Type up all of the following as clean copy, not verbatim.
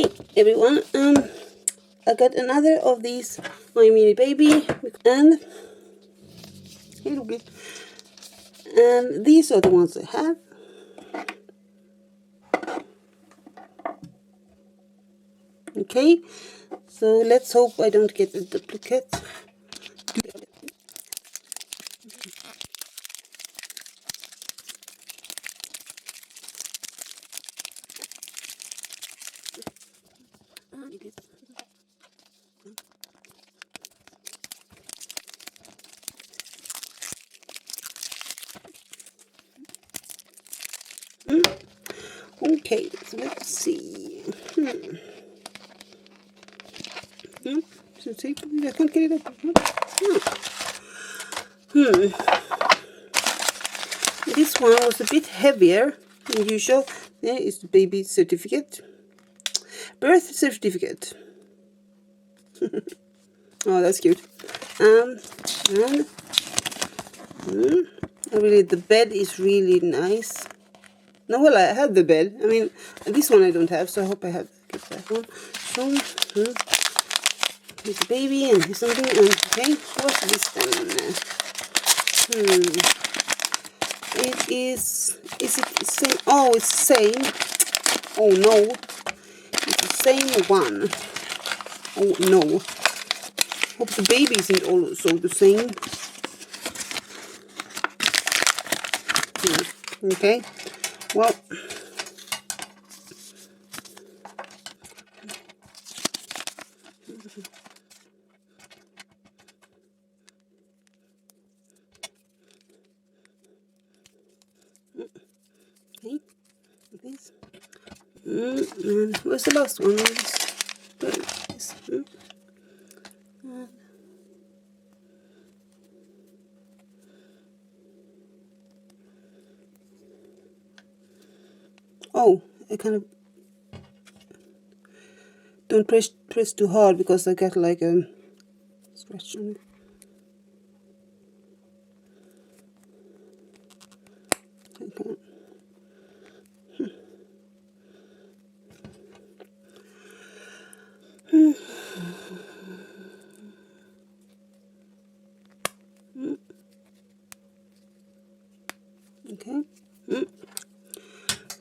Hi everyone, I got another of these My Mini Baby, and hey, look it. And these are the ones I have. Okay, so let's hope I don't get a duplicate. Okay, so let's see. So see, I can't get it up. This one was a bit heavier than usual. There is the baby certificate. Birth certificate. Oh, that's cute. And really, the bed is really nice. No, well, I have the bed. I mean, this one I don't have, so I hope I have get that one. So, here's the baby and here's something. Okay, what's this then? It is. Is it the same? Oh, it's the same. Oh no, it's the same one. Oh no. Hope the baby isn't also the same. Okay. Well. Okay. This. And where's the last one? There it is. Oh, I kind of don't press too hard because I got like a scratch on it. Okay. Okay.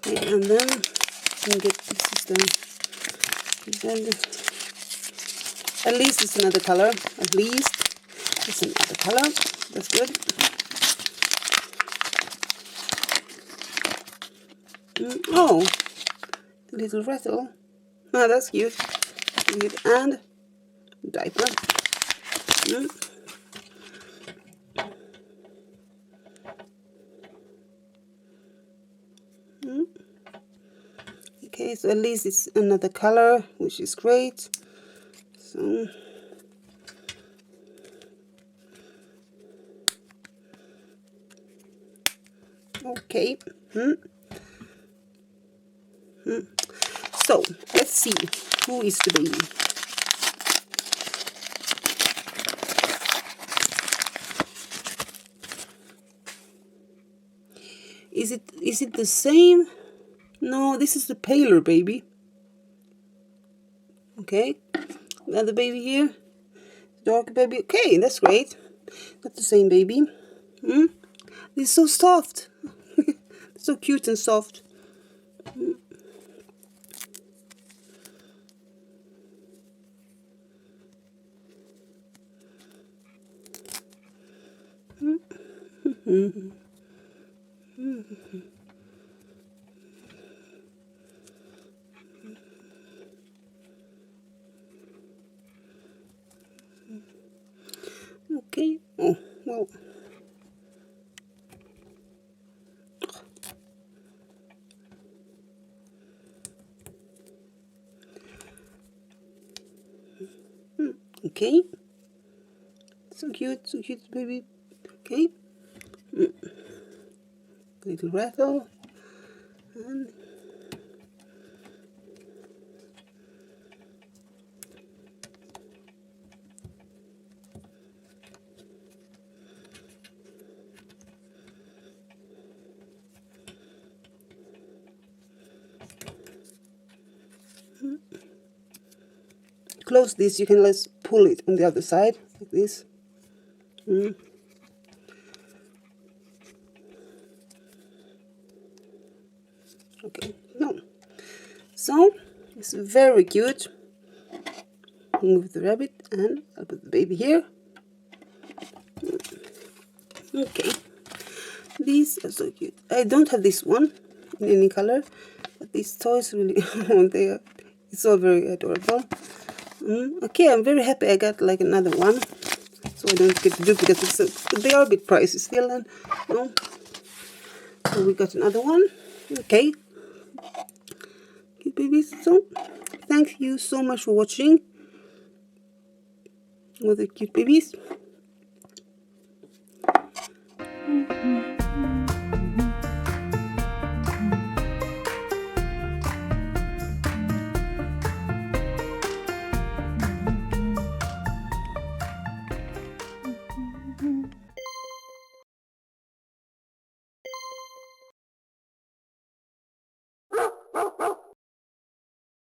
Okay, and then you get at least it's another color. At least it's another color. That's good. Oh, the little rattle. Oh, that's cute. And diaper. Okay, so at least it's another color, which is great. So okay. So let's see who is the baby. Is it the same? No, this is the paler baby. Okay, another baby here, dark baby. Okay, that's great. Not the same baby. It's so soft. So cute and soft. Okay. Oh, well. Okay. So cute, baby. Okay. Little rattle. And close this, you can let's pull it on the other side like this. Okay, no. So it's very cute. Move the rabbit, and I'll put the baby here. Okay, these are so cute. I don't have this one in any color, but these toys really, it's all very adorable. Okay, I'm very happy I got like another one, so I don't get duplicates. They are a bit pricey still, and no. So we got another one. Okay, cute babies. So thank you so much for watching all the cute babies.